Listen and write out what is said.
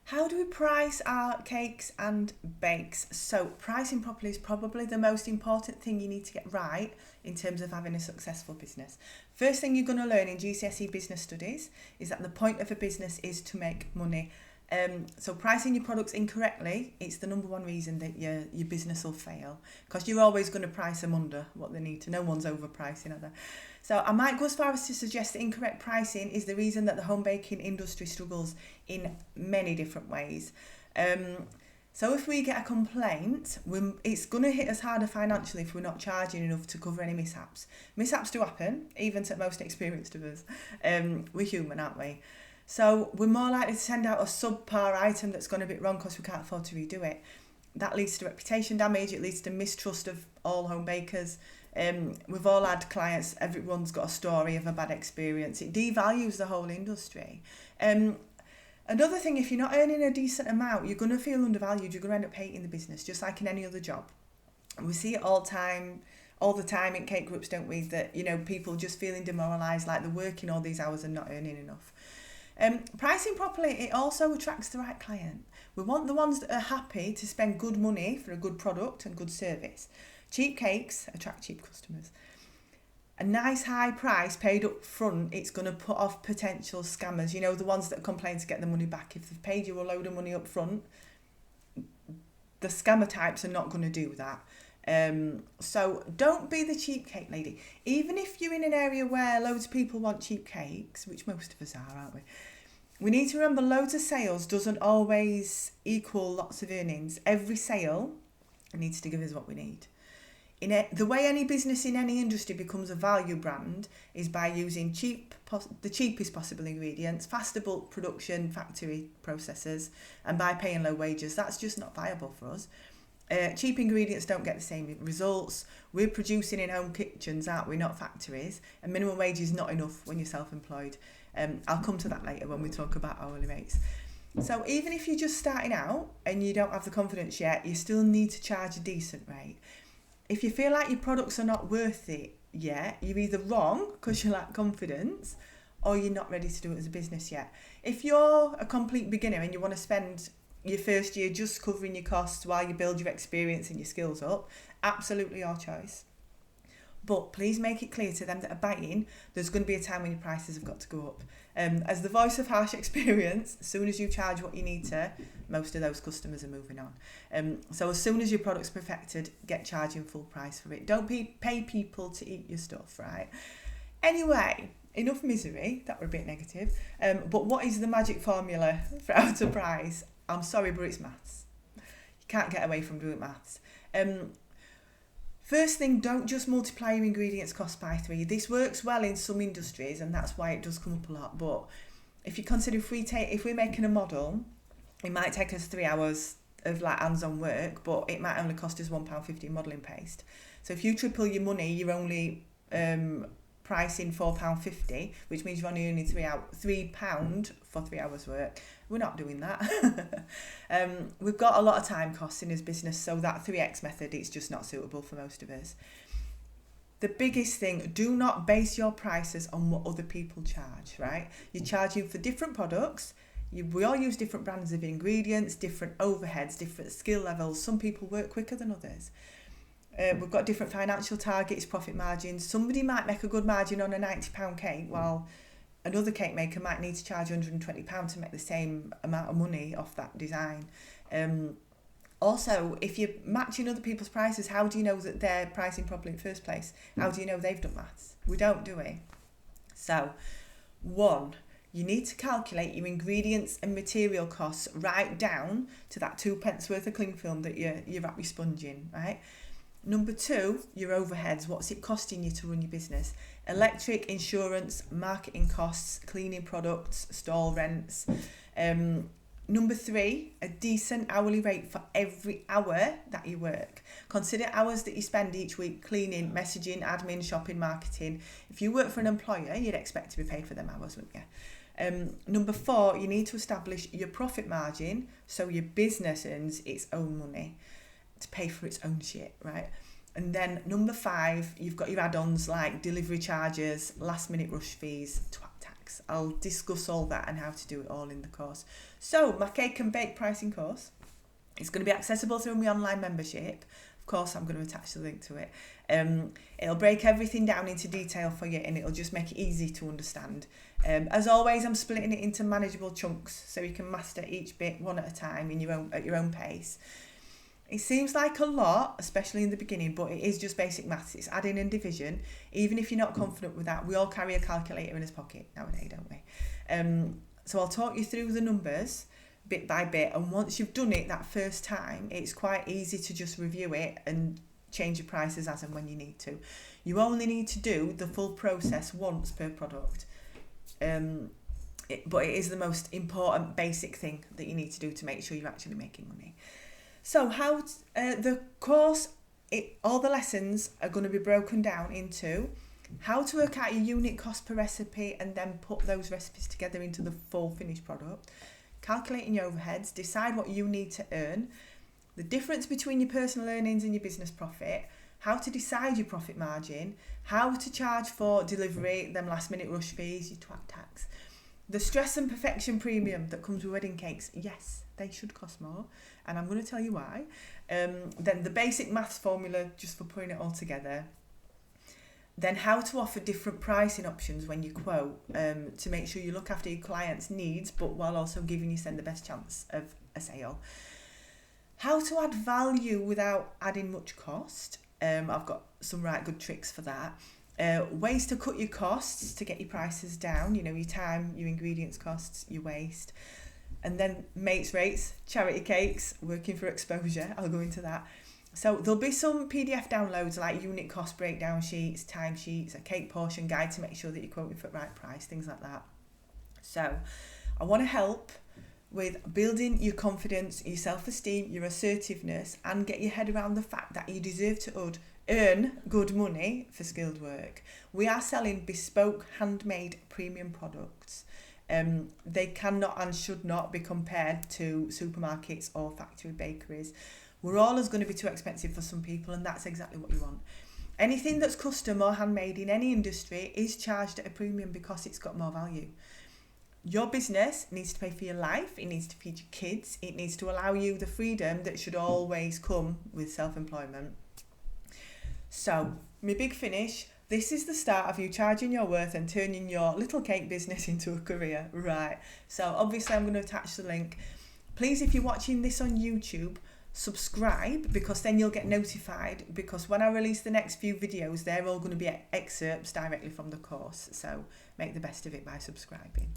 How do we price our cakes and bakes? So pricing properly is probably the most important thing you need to get right in terms of having a successful business. First thing you're going to learn in GCSE business studies is that the point of a business is to make money. So pricing your products incorrectly, it's the number one reason that your business will fail, because you're always going to price them under what they need to. No one's overpricing, are they? So I might go as far as to suggest that incorrect pricing is the reason that the home baking industry struggles in many different ways. So if we get a complaint, it's going to hit us harder financially if we're not charging enough to cover any mishaps. Mishaps do happen, even to most experienced of us. We're human, aren't we? So we're more likely to send out a subpar item that's gone a bit wrong because we can't afford to redo it. That leads to reputation damage. It leads to mistrust of all home bakers. We've all had clients, everyone's got a story of a bad experience. It devalues the whole industry. Another thing, if you're not earning a decent amount, you're going to feel undervalued. You're going to end up hating the business, just like in any other job. We see it all the time in cake groups, don't we? That, people just feeling demoralised, like they're working all these hours and not earning enough. Pricing properly, it also attracts the right client. We want the ones that are happy to spend good money for a good product and good service. Cheap cakes attract cheap customers. A nice high price paid up front, it's going to put off potential scammers. The ones that complain to get the money back. If they've paid you a load of money up front, the scammer types are not going to do that. So don't be the cheap cake lady. Even if you're in an area where loads of people want cheap cakes, which most of us are, aren't we? We need to remember loads of sales doesn't always equal lots of earnings. Every sale needs to give us what we need. The way any business in any industry becomes a value brand is by using the cheapest possible ingredients, faster bulk production, factory processes, and by paying low wages. That's just not viable for us. Cheap ingredients don't get the same results. We're producing in home kitchens, aren't we, not factories, and minimum wage is not enough when you're self-employed. I'll come to that later when we talk about hourly rates. So even if you're just starting out and you don't have the confidence yet, you still need to charge a decent rate. If you feel like your products are not worth it yet, you're either wrong because you lack confidence, or you're not ready to do it as a business yet. If you're a complete beginner and you want to spend your first year just covering your costs while you build your experience and your skills up, absolutely your choice. But please make it clear to them that are buying, there's going to be a time when your prices have got to go up. As the voice of harsh experience, as soon as you charge what you need to, most of those customers are moving on. So as soon as your product's perfected, get charging full price for it. Don't pay people to eat your stuff, right? Anyway, enough misery. That were a bit negative. But what is the magic formula for how to price? I'm sorry, but it's maths. You can't get away from doing maths. First thing, don't just multiply your ingredients cost by 3. This works well in some industries, and that's why it does come up a lot. But if you consider if we're making a model, it might take us 3 hours of hands-on work, but it might only cost us £1.50 modelling paste. So if you triple your money, you're only pricing £4.50, which means you're only earning £3 for 3 hours work. We're not doing that. We've got a lot of time costs in this business, so that 3x method, it's just not suitable for most of us. The biggest thing, do not base your prices on what other people charge, right? You're charging for different products. We all use different brands of ingredients, different overheads, different skill levels. Some people work quicker than others. We've got different financial targets, profit margins. Somebody might make a good margin on a £90 cake, while another cake maker might need to charge £120 to make the same amount of money off that design. Also, if you're matching other people's prices, how do you know that they're pricing properly in the first place? How do you know they've done maths? We don't, do we? So, 1, you need to calculate your ingredients and material costs right down to that 2p worth of cling film that you're wrap your sponge in, right? Number 2, your overheads. What's it costing you to run your business? Electric, insurance, marketing costs, cleaning products, stall rents. Number 3, a decent hourly rate for every hour that you work. Consider hours that you spend each week cleaning, messaging, admin, shopping, marketing. If you work for an employer, you'd expect to be paid for them hours, wouldn't you? Number 4, you need to establish your profit margin so your business earns its own money to pay for its own shit, right? And then number 5, you've got your add-ons like delivery charges, last minute rush fees, twat tax. cakes. I'll discuss all that and how to do it all in the course. So my cake and bake pricing course, it's going to be accessible through my online membership. Of course, I'm going to attach the link to it. It'll break everything down into detail for you, and it'll just make it easy to understand. As always, I'm splitting it into manageable chunks so you can master each bit one at a time at your own pace. It seems like a lot, especially in the beginning, but it is just basic maths. It's adding and division. Even if you're not confident with that, we all carry a calculator in his pocket nowadays, don't we? So I'll talk you through the numbers bit by bit, and once you've done it that first time, it's quite easy to just review it and change your prices as and when you need to. You only need to do the full process once per product. But it is the most important basic thing that you need to do to make sure you're actually making money. So the course, all the lessons are going to be broken down into how to work out your unit cost per recipe and then put those recipes together into the full finished product, calculating your overheads, decide what you need to earn, the difference between your personal earnings and your business profit, how to decide your profit margin, how to charge for delivery, them last minute rush fees, your twat tax, the stress and perfection premium that comes with wedding cakes. Yes, they should cost more, and I'm going to tell you why. Then the basic maths formula just for putting it all together. Then how to offer different pricing options when you quote, to make sure you look after your clients' needs, but while also giving you the best chance of a sale. How to add value without adding much cost. I've got some right good tricks for that. Ways to cut your costs to get your prices down, your time, your ingredients costs, your waste. And then mates rates, charity cakes, working for exposure. I'll go into that. So there'll be some PDF downloads like unit cost breakdown sheets, time sheets, a cake portion guide to make sure that you're quoting for the right price, things like that. So I want to help with building your confidence, your self-esteem, your assertiveness, and get your head around the fact that you deserve to earn good money for skilled work. We are selling bespoke, handmade, premium products. They cannot and should not be compared to supermarkets or factory bakeries. We're always going to be too expensive for some people, and that's exactly what you want. Anything that's custom or handmade in any industry is charged at a premium because it's got more value. Your business needs to pay for your life, it needs to feed your kids, it needs to allow you the freedom that should always come with self-employment. So, my big finish, this is the start of you charging your worth and turning your little cake business into a career. Right, so obviously I'm going to attach the link. Please, if you're watching this on YouTube, subscribe, because then you'll get notified, because when I release the next few videos, they're all going to be excerpts directly from the course. So make the best of it by subscribing.